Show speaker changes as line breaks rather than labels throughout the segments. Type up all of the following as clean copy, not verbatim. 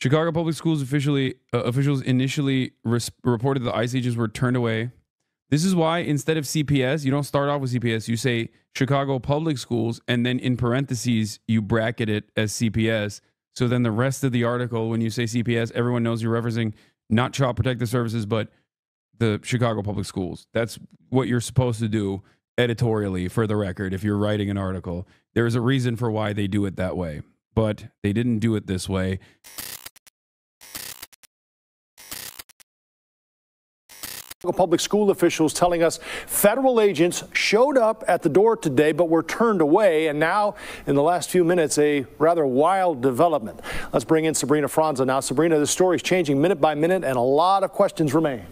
Chicago Public Schools officials initially reported the ICE agents were turned away. This is why instead of CPS, you don't start off with CPS. You say Chicago Public Schools, and then in parentheses, you bracket it as CPS. So then the rest of the article, when you say CPS, everyone knows you're referencing not Child Protective Services, but the Chicago Public Schools. That's what you're supposed to do editorially, for the record, if you're writing an article. There's a reason for why they do it that way, but they didn't do it this way.
Public school officials telling us federal agents showed up at the door today but were turned away, and now in the last few minutes a rather wild development. Let's bring in Sabrina Franza now. Sabrina, the story is changing minute by minute and a lot of questions remain.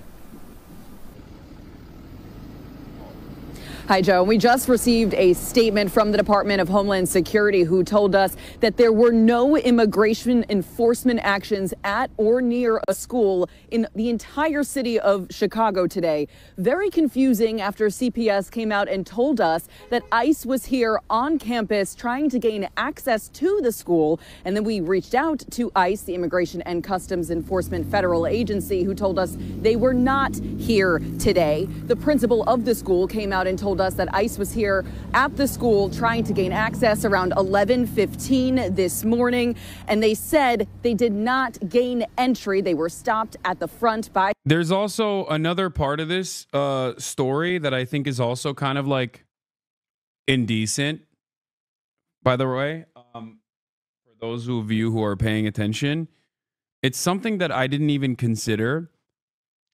Hi, Joe. We just received a statement from the Department of Homeland Security, who told us that there were no immigration enforcement actions at or near a school in the entire city of Chicago today. Very confusing after CPS came out and told us that ICE was here on campus trying to gain access to the school. And then we reached out to ICE, the Immigration and Customs Enforcement federal agency, who told us they were not here today. The principal of the school came out and told us that ICE was here at the school trying to gain access around 11:15 this morning, and they said they did not gain entry. They were stopped at the front by...
There's also another part of this story that I think is also kind of like indecent, by the way. For those of you who are paying attention, it's something that I didn't even consider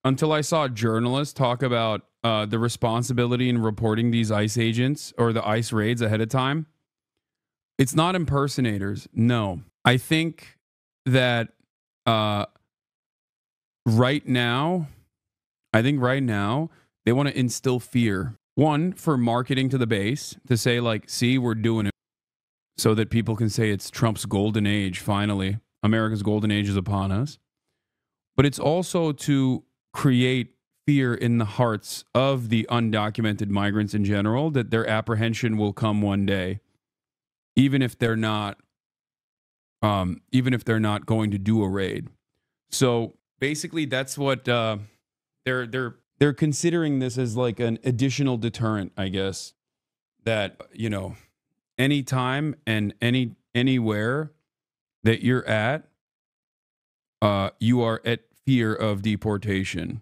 until I saw a journalist talk about the responsibility in reporting these ICE agents or the ICE raids ahead of time. It's not impersonators. No. I think that right now, they want to instill fear. One, for marketing to the base, to say like, see, we're doing it, so that people can say it's Trump's golden age, finally. America's golden age is upon us. But it's also to create fear in the hearts of the undocumented migrants in general, that their apprehension will come one day, even if they're not going to do a raid. So basically, that's what they're considering this as, like an additional deterrent, I guess, that, you know, anytime and anywhere that you're at, you are at fear of deportation.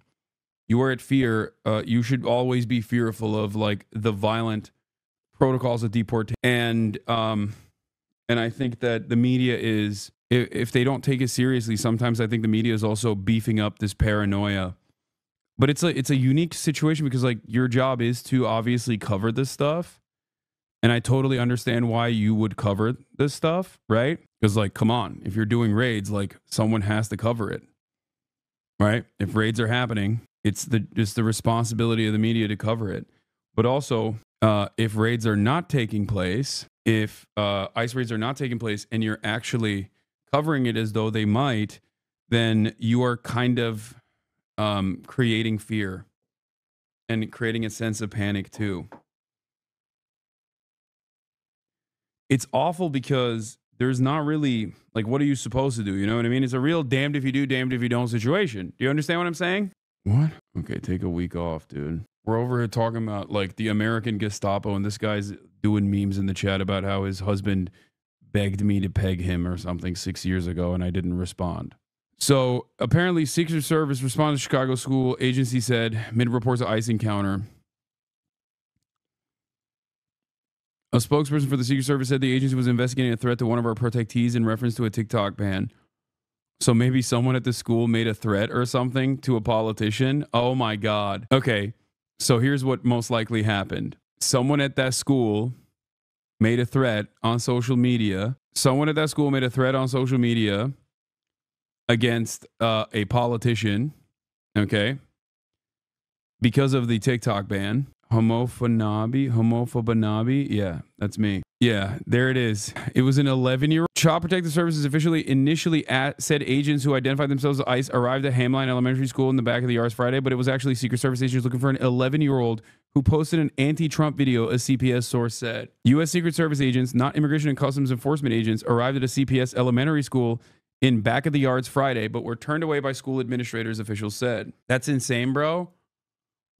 You are at fear. You should always be fearful of like the violent protocols of deportation. And I think that the media is, if they don't take it seriously, sometimes I think the media is also beefing up this paranoia. But it's a unique situation because like your job is to obviously cover this stuff. And I totally understand why you would cover this stuff, right? Because like, come on, if you're doing raids, like someone has to cover it, right? If raids are happening, it's the responsibility of the media to cover it. But also, if raids are not taking place, if ICE raids are not taking place and you're actually covering it as though they might, then you are kind of creating fear and creating a sense of panic too. It's awful because there's not really, like, what are you supposed to do? You know what I mean? It's a real damned if you do, damned if you don't situation. Do you understand what I'm saying? What? Okay, take a week off, dude. We're over here talking about, like, the American Gestapo, and this guy's doing memes in the chat about how his husband begged me to peg him or something 6 years ago, and I didn't respond. So, apparently, Secret Service responded to Chicago school agency said, mid reports of ICE encounter. A spokesperson for the Secret Service said the agency was investigating a threat to one of our protectees in reference to a TikTok ban. So maybe someone at the school made a threat or something to a politician. Oh my God. Okay, so here's what most likely happened. Someone at that school made a threat on social media. Someone at that school made a threat on social media against a politician, okay, because of the TikTok ban. Homophobanabi. Yeah, that's me. Yeah, there it is. It was an 11-year-old. Child Protective Services officially initially said agents who identified themselves as ICE arrived at Hamline Elementary School in the back of the yards Friday, but it was actually Secret Service agents looking for an 11-year-old who posted an anti-Trump video, a CPS source said. U.S. Secret Service agents, not Immigration and Customs Enforcement agents, arrived at a CPS elementary school in back of the yards Friday, but were turned away by school administrators, officials said. That's insane, bro.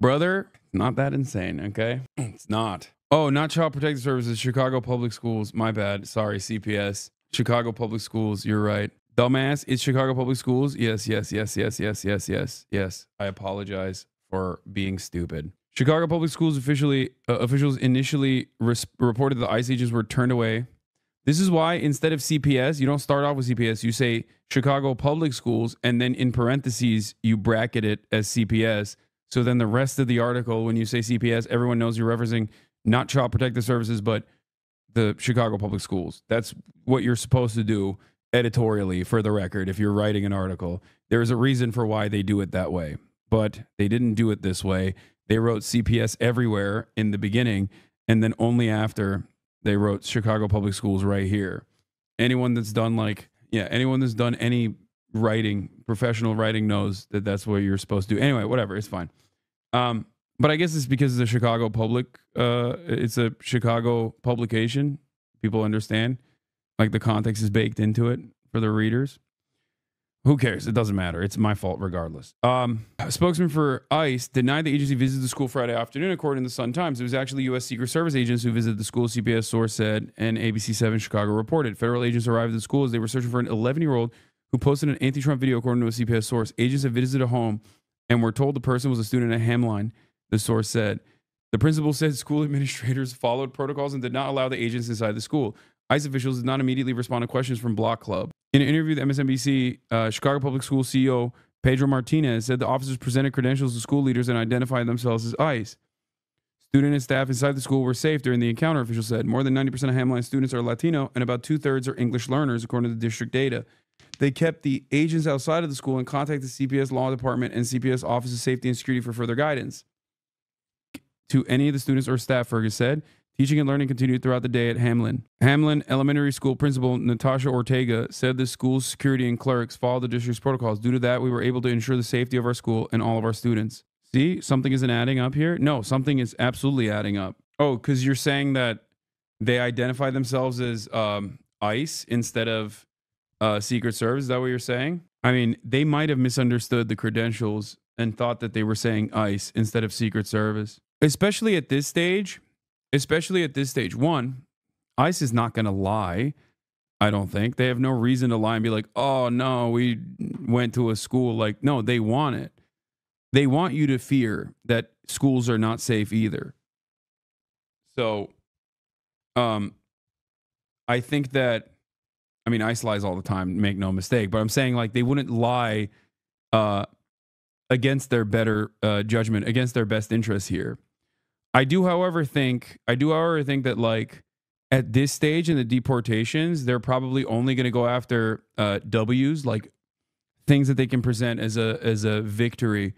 Brother, not that insane, okay? It's not. Oh, not Child Protective Services, Chicago Public Schools. My bad. Sorry, CPS. Chicago Public Schools. You're right. Dumbass, it's Chicago Public Schools. Yes. I apologize for being stupid. Chicago Public Schools officials initially reported the ICE agents were turned away. This is why instead of CPS, you don't start off with CPS. You say Chicago Public Schools, and then in parentheses, you bracket it as CPS. So then the rest of the article, when you say CPS, everyone knows you're referencing not Child Protective Services, but the Chicago Public Schools. That's what you're supposed to do editorially, for the record. If you're writing an article, there's a reason for why they do it that way, but they didn't do it this way. They wrote CPS everywhere in the beginning, and then only after they wrote Chicago Public Schools right here. Anyone that's done anyone that's done any writing, professional writing, knows that that's what you're supposed to do. Anyway, whatever, it's fine. But I guess it's because it's a Chicago public, it's a Chicago publication. People understand, like the context is baked into it for the readers. Who cares? It doesn't matter. It's my fault regardless. A spokesman for ICE denied the agency visited the school Friday afternoon, according to the Sun-Times. It was actually U.S. Secret Service agents who visited the school, CBS source said, and ABC7 Chicago reported. Federal agents arrived at the school as they were searching for an 11-year-old who posted an anti-Trump video, according to a CBS source. Agents had visited a home and were told the person was a student at Hamline, the source said. The principal said school administrators followed protocols and did not allow the agents inside the school. ICE officials did not immediately respond to questions from Block Club. In an interview with MSNBC, Chicago Public School CEO Pedro Martinez said the officers presented credentials to school leaders and identified themselves as ICE. Student and staff inside the school were safe during the encounter, officials said. More than 90% of Hamline students are Latino, and about 2/3 are English learners, according to the district data. They kept the agents outside of the school and contacted CPS Law Department and CPS Office of Safety and Security for further guidance. To any of the students or staff, Fergus said, teaching and learning continued throughout the day at Hamlin. Hamlin Elementary School Principal Natasha Ortega said the school's security and clerks followed the district's protocols. Due to that, we were able to ensure the safety of our school and all of our students. See, something isn't adding up here? No, something is absolutely adding up. Oh, because you're saying that they identify themselves as ICE instead of Secret Service? Is that what you're saying? I mean, they might have misunderstood the credentials and thought that they were saying ICE instead of Secret Service. Especially at this stage. One, ICE is not going to lie. I don't think. They have no reason to lie and be like, oh, no, we went to a school. Like, no, they want it. They want you to fear that schools are not safe either. So, I think that, I mean, ICE lies all the time, make no mistake, but I'm saying like they wouldn't lie against their better judgment, against their best interests here. I do, however, think that like at this stage in the deportations, they're probably only going to go after W's, like things that they can present as a victory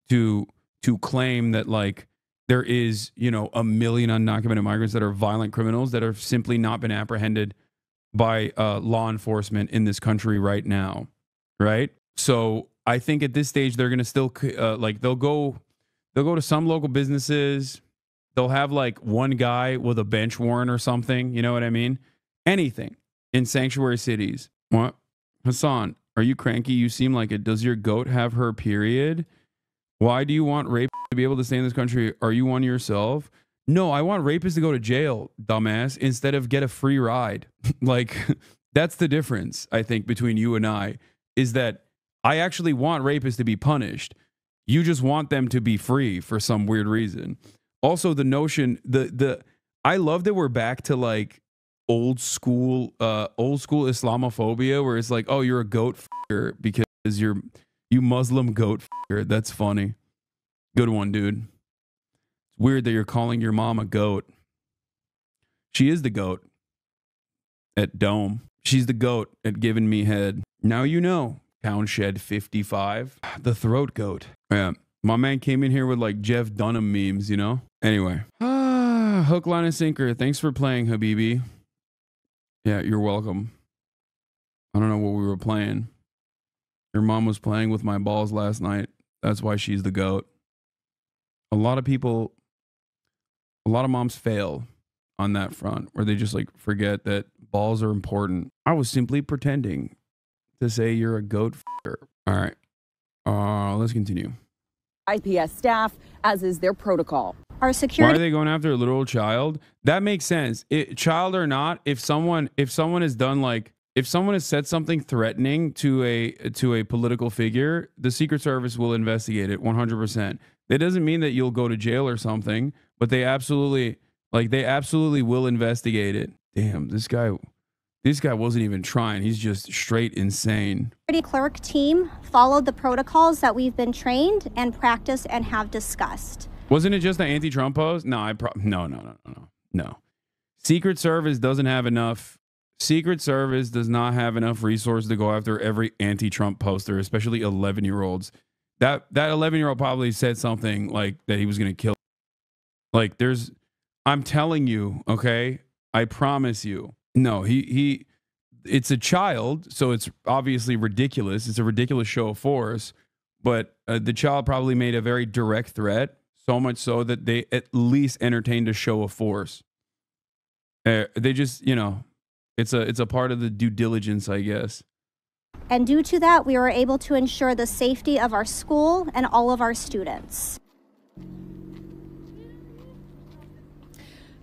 to claim that like there is, you know, 1 million undocumented migrants that are violent criminals that have simply not been apprehended by law enforcement in this country right now, right? So I think at this stage they're going to still like they'll go to some local businesses. They'll have like one guy with a bench warrant or something. You know what I mean? Anything in sanctuary cities. What? Hasan, are you cranky? You seem like it. Does your goat have her period? Why do you want rape to be able to stay in this country? Are you one yourself? No, I want rapists to go to jail, dumbass, instead of get a free ride. Like, that's the difference, I think, between you and I, is that I actually want rapists to be punished. You just want them to be free for some weird reason. Also, the notion, I love that we're back to like old school Islamophobia, where it's like, oh, you're a goat f***er because you Muslim goat f***er. That's funny. Good one, dude. It's weird that you're calling your mom a goat. She is the goat at Dome. She's the goat at giving me head. Now you know. Townshed 55. The throat goat. Yeah. My man came in here with like Jeff Dunham memes, you know? Anyway. Hook, line, and sinker. Thanks for playing, Habibi. Yeah, you're welcome. I don't know what we were playing. Your mom was playing with my balls last night. That's why she's the goat. A lot of moms fail on that front, where they just like forget that balls are important. I was simply pretending to say you're a goat f***er. All right. Let's continue.
IPS staff, as is their protocol.
Our security.
Why are they going after a literal child? That makes sense. Child or not, if someone has done like, if someone has said something threatening to a political figure, the Secret Service will investigate it 100%. That doesn't mean that you'll go to jail or something, but they absolutely will investigate it. Damn, this guy wasn't even trying. He's just straight insane.
Security clerk team followed the protocols that we've been trained and practiced and have discussed.
Wasn't it just the anti-Trump post? No, no. Secret Service doesn't have enough. Secret Service does not have enough resources to go after every anti-Trump poster, especially 11-year-olds. That 11-year-old probably said something like that he was going to kill. Like I'm telling you, okay? I promise you. No, it's a child, so it's obviously ridiculous. It's a ridiculous show of force, but the child probably made a very direct threat, so much so that they at least entertained a show of force. They just, it's a part of the due diligence, I guess.
And due to that, we were able to ensure the safety of our school and all of our students.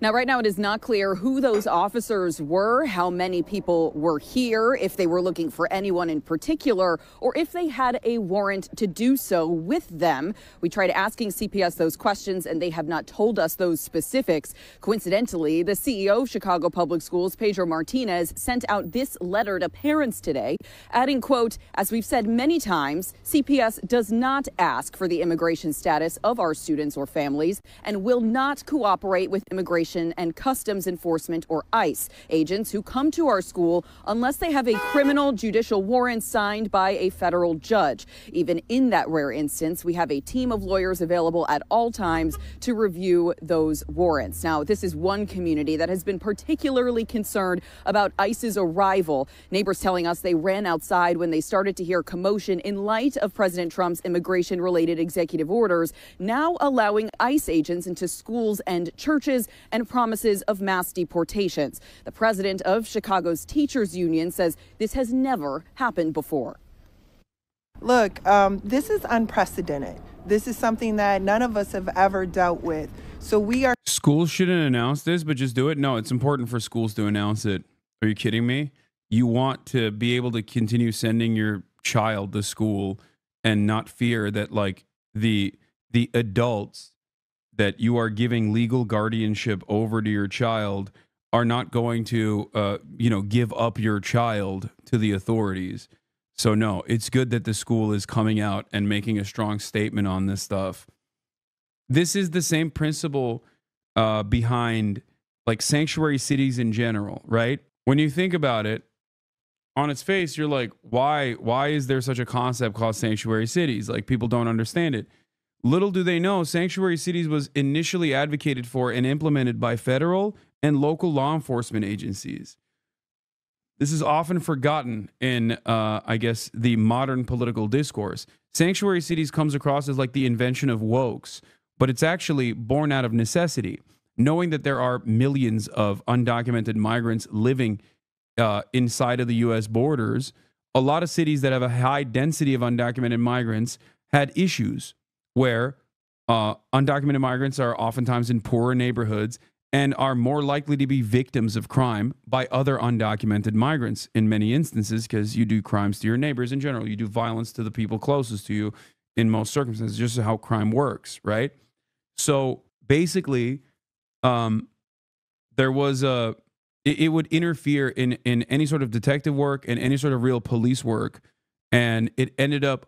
Now, right now, it is not clear who those officers were, how many people were here, if they were looking for anyone in particular, or if they had a warrant to do so with them. We tried asking CPS those questions, and they have not told us those specifics. Coincidentally, the CEO of Chicago Public Schools, Pedro Martinez, sent out this letter to parents today, adding, quote, "As we've said many times, CPS does not ask for the immigration status of our students or families and will not cooperate with immigration and Customs Enforcement or ICE agents who come to our school unless they have a criminal judicial warrant signed by a federal judge. Even in that rare instance, we have a team of lawyers available at all times to review those warrants." Now, this is one community that has been particularly concerned about ICE's arrival. Neighbors telling us they ran outside when they started to hear commotion in light of President Trump's immigration-related executive orders, now allowing ICE agents into schools and churches and promises of mass deportations. The president of Chicago's Teachers Union says this has never happened before.
Look, this is unprecedented. This is something that none of us have ever dealt with. So we are.
Schools shouldn't announce this, but just do it. No, it's important for schools to announce it. Are you kidding me? You want to be able to continue sending your child to school and not fear that like the adults that you are giving legal guardianship over to your child are not going to, give up your child to the authorities. So no, it's good that the school is coming out and making a strong statement on this stuff. This is the same principle behind like sanctuary cities in general, right? When you think about it, on its face, you're like, why is there such a concept called sanctuary cities? Like people don't understand it. Little do they know, sanctuary cities was initially advocated for and implemented by federal and local law enforcement agencies. This is often forgotten in, I guess, the modern political discourse. Sanctuary cities comes across as like the invention of wokes, but it's actually born out of necessity. Knowing that there are millions of undocumented migrants living inside of the U.S. borders, a lot of cities that have a high density of undocumented migrants had issues where undocumented migrants are oftentimes in poorer neighborhoods and are more likely to be victims of crime by other undocumented migrants in many instances, because you do crimes to your neighbors in general. You do violence to the people closest to you in most circumstances, just how crime works, right? So basically, there was it would interfere in any sort of detective work and any sort of real police work, and it ended up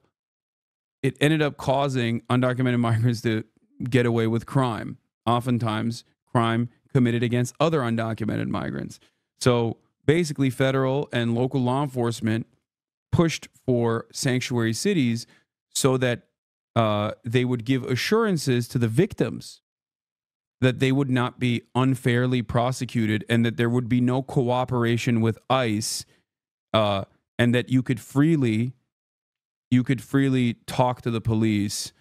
causing undocumented migrants to get away with crime. Oftentimes, crime committed against other undocumented migrants. So basically, federal and local law enforcement pushed for sanctuary cities so that they would give assurances to the victims that they would not be unfairly prosecuted and that there would be no cooperation with ICE, and that you could freely talk to the police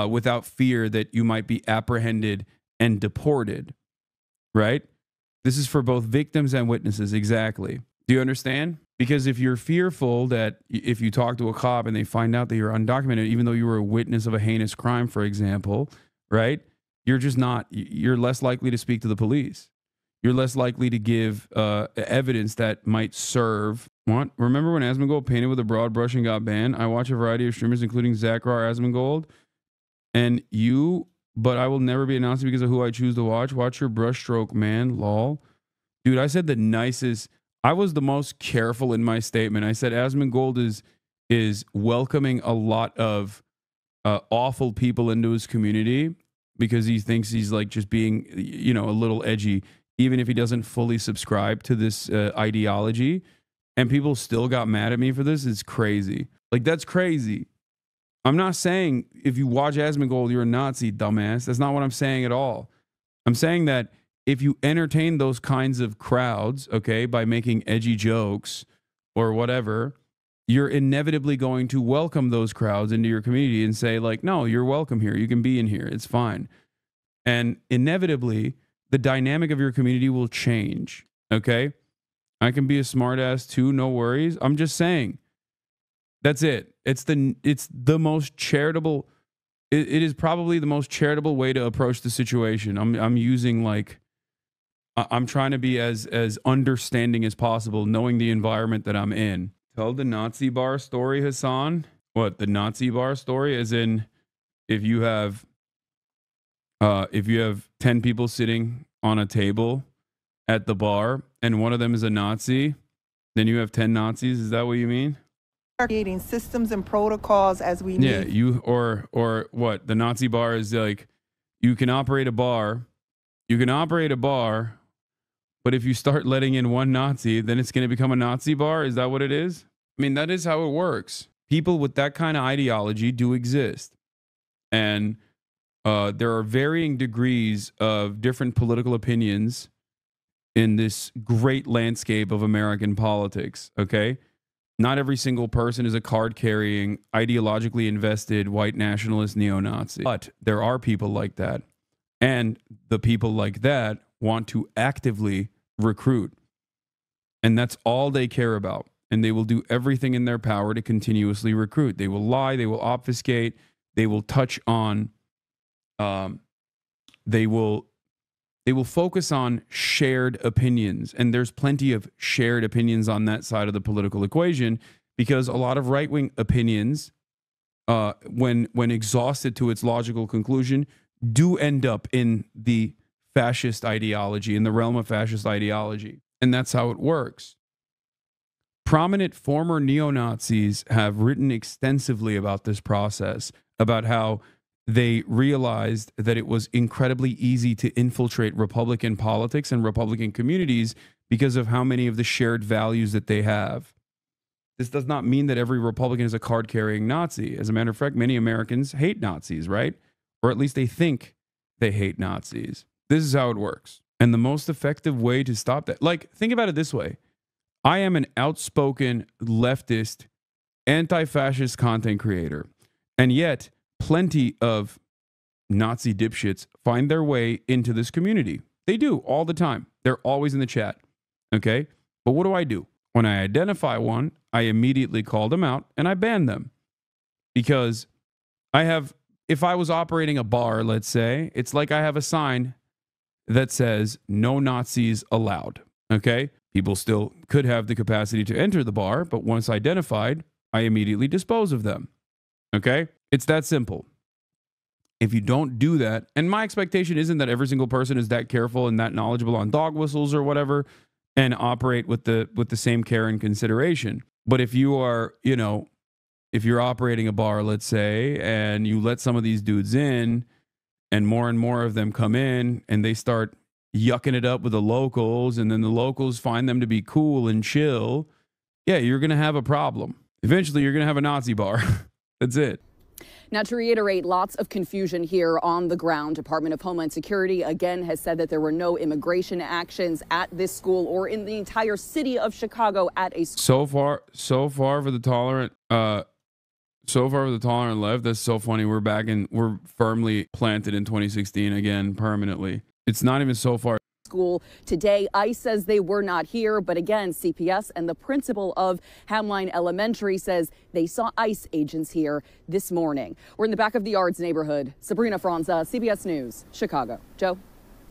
without fear that you might be apprehended and deported, right? This is for both victims and witnesses, exactly. Do you understand? Because if you're fearful that if you talk to a cop and they find out that you're undocumented, even though you were a witness of a heinous crime, for example, right? You're less likely to speak to the police. You're less likely to give evidence that might serve. What? Remember when Asmongold painted with a broad brush and got banned? I watch a variety of streamers, including Zachar Asmongold, and you, but I will never be a Nazi because of who I choose to watch. Watch your brushstroke, man. Lol. Dude, I said the nicest. I was the most careful in my statement. I said Asmongold is welcoming a lot of awful people into his community because he thinks he's like just being, you know, a little edgy, even if he doesn't fully subscribe to this ideology. And people still got mad at me for this. It's crazy. Like, that's crazy. I'm not saying if you watch Asmongold, you're a Nazi, dumbass. That's not what I'm saying at all. I'm saying that if you entertain those kinds of crowds, okay, by making edgy jokes or whatever, you're inevitably going to welcome those crowds into your community and say, like, no, you're welcome here. You can be in here. It's fine. And inevitably, the dynamic of your community will change, okay? I can be a smartass too, no worries. I'm just saying. That's it. It's the most charitable. It is probably the most charitable way to approach the situation. I'm using like, I'm trying to be as understanding as possible, knowing the environment that I'm in. Tell the Nazi bar story, Hasan. What, the Nazi bar story? As in, if you have 10 people sitting on a table at the bar and one of them is a Nazi, then you have 10 Nazis. Is that what you mean?
Creating systems and protocols as we need.
Yeah, you or what? The Nazi bar is like, you can operate a bar. You can operate a bar. But if you start letting in one Nazi, then it's going to become a Nazi bar? Is that what it is? I mean, that is how it works. People with that kind of ideology do exist. And there are varying degrees of different political opinions in this great landscape of American politics, okay? Not every single person is a card-carrying, ideologically invested white nationalist neo-Nazi. But there are people like that. And the people like that want to actively recruit. And that's all they care about. And they will do everything in their power to continuously recruit. They will lie, they will obfuscate, they will touch on, they will focus on shared opinions. And there's plenty of shared opinions on that side of the political equation, because a lot of right-wing opinions, when exhausted to its logical conclusion, do end up in the fascist ideology, in the realm of fascist ideology. And that's how it works. Prominent former neo-Nazis have written extensively about this process, about how they realized that it was incredibly easy to infiltrate Republican politics and Republican communities because of how many of the shared values that they have. This does not mean that every Republican is a card-carrying Nazi. As a matter of fact, many Americans hate Nazis, right? Or at least they think they hate Nazis. This is how it works. And the most effective way to stop that, like, think about it this way. I am an outspoken leftist, anti-fascist content creator. And yet, plenty of Nazi dipshits find their way into this community. They do all the time. They're always in the chat. Okay? But what do? When I identify one, I immediately call them out and I ban them. Because if I was operating a bar, let's say, it's like I have a sign that says no Nazis allowed. Okay? People still could have the capacity to enter the bar, but once identified, I immediately dispose of them. Okay? It's that simple. If you don't do that, and my expectation isn't that every single person is that careful and that knowledgeable on dog whistles or whatever and operate with the same care and consideration. But if you are, if you're operating a bar, let's say, and you let some of these dudes in and more of them come in and they start yucking it up with the locals, and then the locals find them to be cool and chill, yeah, you're going to have a problem. Eventually, you're going to have a Nazi bar. That's it.
Now, to reiterate, lots of confusion here on the ground. Department of Homeland Security again has said that there were no immigration actions at this school or in the entire city of Chicago at a school. So far for the tolerant left. That's so funny. We're firmly planted in 2016 again, permanently. It's not even so far. school today. ICE says they were not here, but again, CPS and the principal of Hamline Elementary says they saw ICE agents here this morning. We're in the back of the yards neighborhood. Sabrina Franza, CBS News, Chicago. Joe?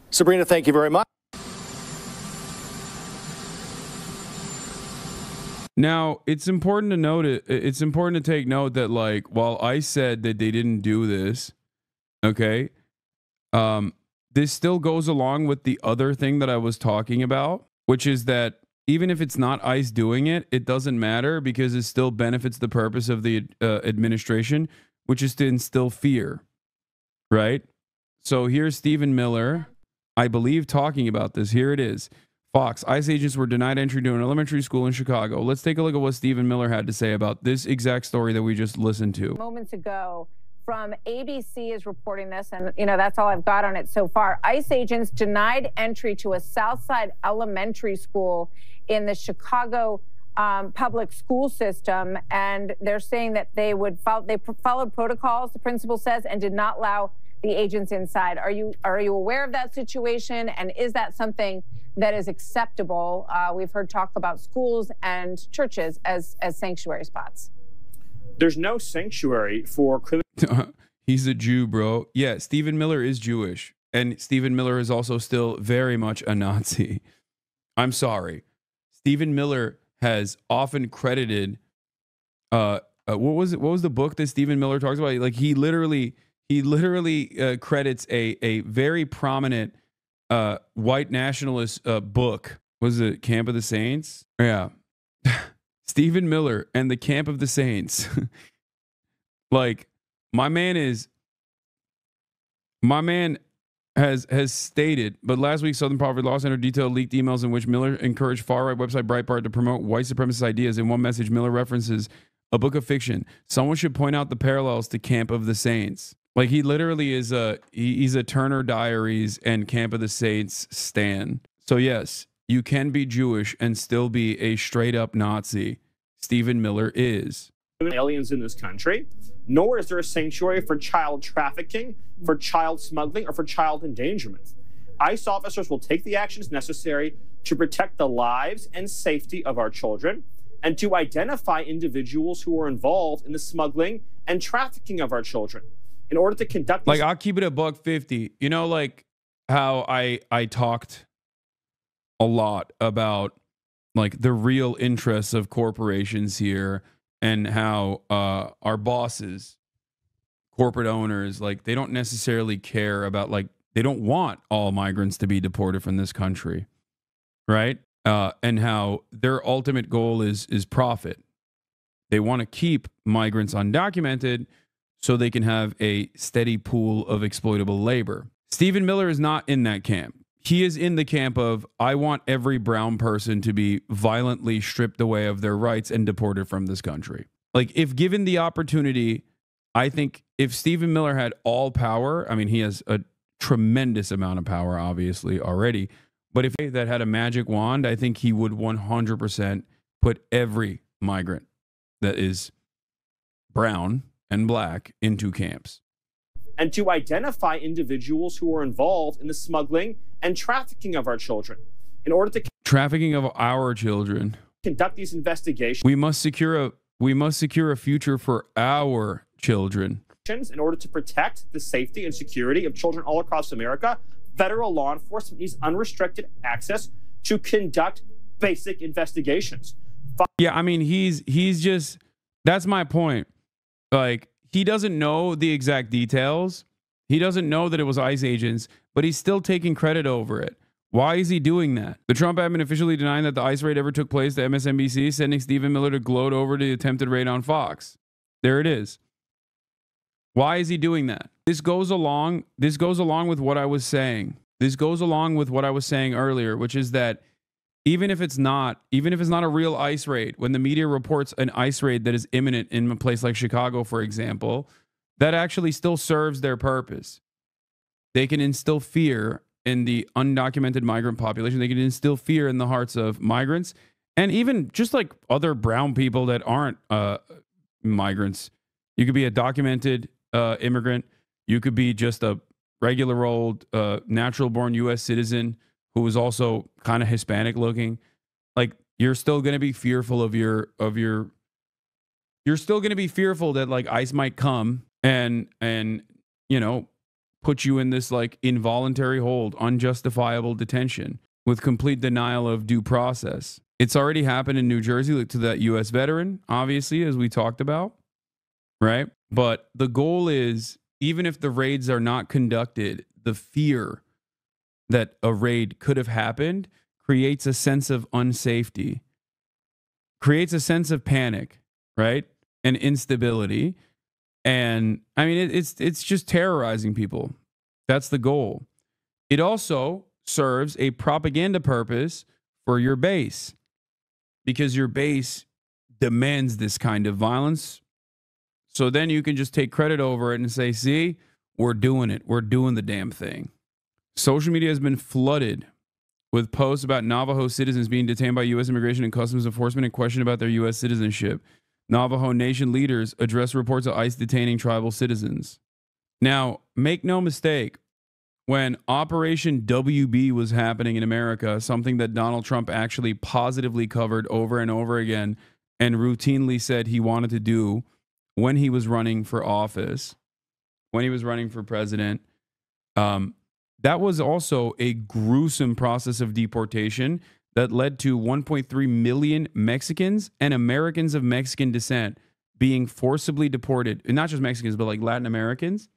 Sabrina, thank you very much.
Now, it's important to note it's important to take note that, like, while ICE said that they didn't do this, okay, this still goes along with the other thing that I was talking about, which is that even if it's not ICE doing it, it doesn't matter because it still benefits the purpose of the administration, which is to instill fear, right? So here's Stephen Miller, I believe, talking about this. Here it is. Fox, ICE agents were denied entry to an elementary school in Chicago. Let's take a look at what Stephen Miller had to say about this exact story that we just listened to.
Moments ago, from ABC is reporting this, and that's all I've got on it so far. ICE agents denied entry to a Southside elementary school in the Chicago public school system, and they're saying that they followed protocols, the principal says, and did not allow the agents inside. Are you aware of that situation, and is that something that is acceptable? We've heard talk about schools and churches as sanctuary spots.
There's no sanctuary for criminal.
He's a Jew, bro. Yeah, Stephen Miller is Jewish. And Stephen Miller is also still very much a Nazi. I'm sorry. Stephen Miller has often credited what was the book that Stephen Miller talks about? Like he literally credits a very prominent white nationalist book. Was it Camp of the Saints? Yeah. Stephen Miller and the Camp of the Saints. Like my man has stated, but last week Southern Poverty Law Center detailed leaked emails in which Miller encouraged far-right website Breitbart to promote white supremacist ideas. In one message, Miller references a book of fiction. Someone should point out the parallels to Camp of the Saints. Like he literally is he's a Turner Diaries and Camp of the Saints stan. So yes, you can be Jewish and still be a straight up Nazi. Stephen Miller is.
Aliens in this country, nor is there a sanctuary for child trafficking, for child smuggling, or for child endangerment. ICE officers will take the actions necessary to protect the lives and safety of our children and to identify individuals who are involved in the smuggling and trafficking of our children. In order to conduct
like, I'll keep it a $150. You know, like how I talked a lot about like the real interests of corporations here and how our bosses, corporate owners, like they don't necessarily care about, like, they don't want all migrants to be deported from this country, right? And how their ultimate goal is profit. They want to keep migrants undocumented so they can have a steady pool of exploitable labor. Stephen Miller is not in that camp. He is in the camp of, I want every brown person to be violently stripped away of their rights and deported from this country. Like, if given the opportunity, I think if Stephen Miller had all power, I mean, he has a tremendous amount of power, obviously, already. But if that had a magic wand, I think he would 100% put every migrant that is brown and black into camps.
And to identify individuals who are involved in the smuggling and trafficking of our children. In order to
trafficking of our children,
conduct these investigations,
we must secure a future for our children.
In order to protect the safety and security of children all across America, federal law enforcement needs unrestricted access to conduct basic investigations.
Yeah, I mean, he's just, that's my point. Like, he doesn't know the exact details. He doesn't know that it was ICE agents, but he's still taking credit over it. Why is he doing that? The Trump admin officially denying that the ICE raid ever took place to MSNBC, sending Stephen Miller to gloat over the attempted raid on Fox. There it is. Why is he doing that? This goes along with what I was saying. This goes along with what I was saying earlier, which is that even if it's not a real ICE raid, when the media reports an ICE raid that is imminent in a place like Chicago, for example, that actually still serves their purpose. They can instill fear in the undocumented migrant population. They can instill fear in the hearts of migrants and even just like other brown people that aren't migrants. You could be a documented immigrant. You could be just a regular old natural born U.S. citizen who was also kind of Hispanic looking. Like, you're still going to be fearful you're still going to be fearful that like ICE might come and you know, put you in this like involuntary hold, unjustifiable detention with complete denial of due process. It's already happened in New Jersey to that U.S. veteran, obviously, as we talked about, right? But the goal is, even if the raids are not conducted, the fear that a raid could have happened creates a sense of unsafety, creates a sense of panic, right? And instability. And I mean, it's just terrorizing people. That's the goal. It also serves a propaganda purpose for your base, because your base demands this kind of violence. So then you can just take credit over it and say, see, we're doing it. We're doing the damn thing. Social media has been flooded with posts about Navajo citizens being detained by U.S. Immigration and Customs Enforcement and questioned about their U.S. citizenship. Navajo Nation leaders address reports of ICE detaining tribal citizens. Now, make no mistake, when Operation WB was happening in America, something that Donald Trump actually positively covered over and over again and routinely said he wanted to do when he was running for office, when he was running for president, that was also a gruesome process of deportation that led to 1.3 million Mexicans and Americans of Mexican descent being forcibly deported. And not just Mexicans, but like Latin Americans.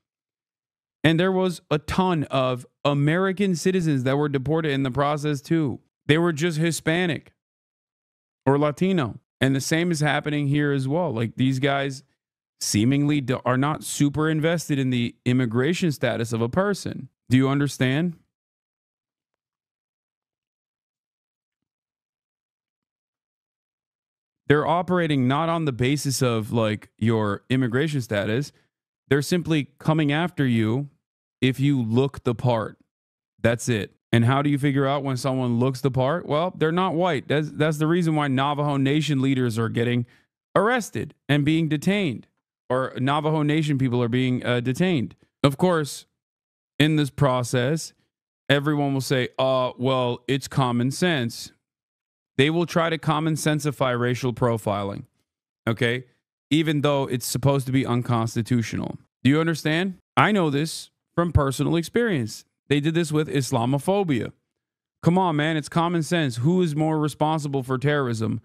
And there was a ton of American citizens that were deported in the process too. They were just Hispanic or Latino. And the same is happening here as well. Like, these guys seemingly are not super invested in the immigration status of a person. Do you understand? They're operating not on the basis of like your immigration status. They're simply coming after you if you look the part. That's it. And how do you figure out when someone looks the part? Well, they're not white. That's the reason why Navajo Nation leaders are getting arrested and being detained, or Navajo Nation people are being detained. Of course, in this process, everyone will say, well, it's common sense. They will try to common sensify racial profiling, okay? Even though it's supposed to be unconstitutional. Do you understand? I know this from personal experience. They did this with Islamophobia. Come on, man, it's common sense. Who is more responsible for terrorism?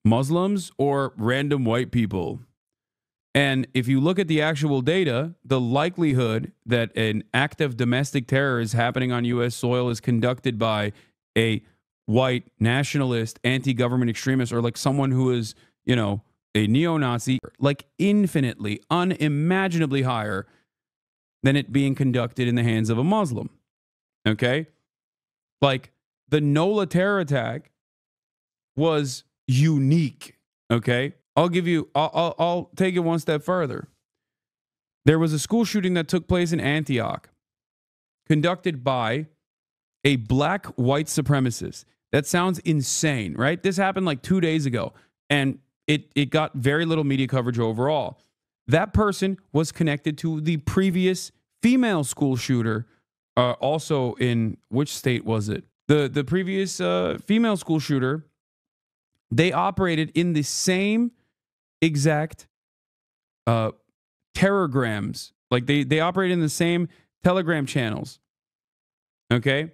Muslims or random white people? And if you look at the actual data, the likelihood that an act of domestic terror is happening on U.S. soil is conducted by a white nationalist, anti-government extremist, or like someone who is, you know, a neo-Nazi, like infinitely, unimaginably higher than it being conducted in the hands of a Muslim. Okay? Like, the NOLA terror attack was unique. Okay? I'll take it one step further. There was a school shooting that took place in Antioch, conducted by a black white supremacist. That sounds insane, right? This happened like 2 days ago, and it got very little media coverage overall. That person was connected to the previous female school shooter, also in, which state was it? The previous female school shooter, they operated in the same exact terrorgrams. Like, they operate in the same Telegram channels, okay?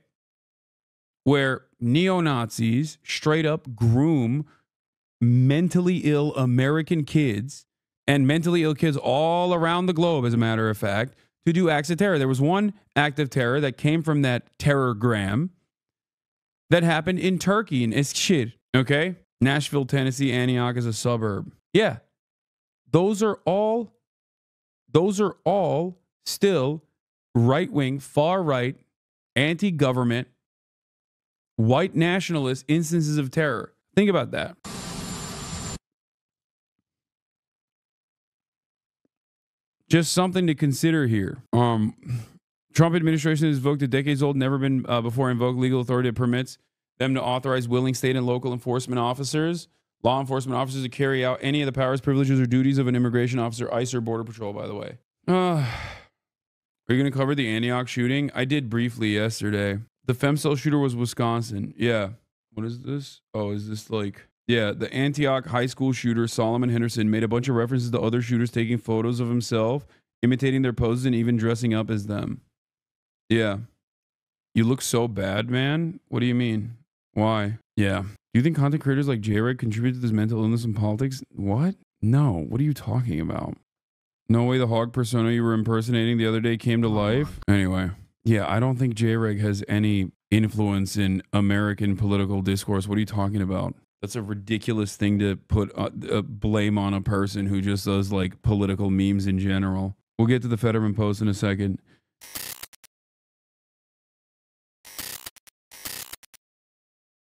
Where neo-Nazis straight up groom mentally ill American kids and mentally ill kids all around the globe, as a matter of fact, to do acts of terror. There was one act of terror that came from that terrorgram that happened in Turkey, in Eskişehir, okay? Nashville, Tennessee, Antioch is a suburb. Yeah. Those are all still right-wing, far-right, anti-government, white nationalist instances of terror. Think about that. Just something to consider here. Trump administration has invoked a decades-old, never been before invoked legal authority that permits them to authorize willing state and local enforcement officers, law enforcement officers, to carry out any of the powers, privileges, or duties of an immigration officer, ICE, or Border Patrol, by the way. Are you going to cover the Antioch shooting? I did briefly yesterday. The femcell shooter was Wisconsin. Yeah. What is this? Oh, is this like... Yeah, the Antioch high school shooter, Solomon Henderson, made a bunch of references to other shooters taking photos of himself, imitating their poses, and even dressing up as them. Yeah. You look so bad, man. What do you mean? Why? Yeah. Do you think content creators like J-Reg contribute to this mental illness in politics? What? No. What are you talking about? No way the hog persona you were impersonating the other day came to life? Anyway. Yeah, I don't think J-Reg has any influence in American political discourse. What are you talking about? That's a ridiculous thing to put blame on a person who just does like political memes in general. We'll get to the Fetterman post in a second.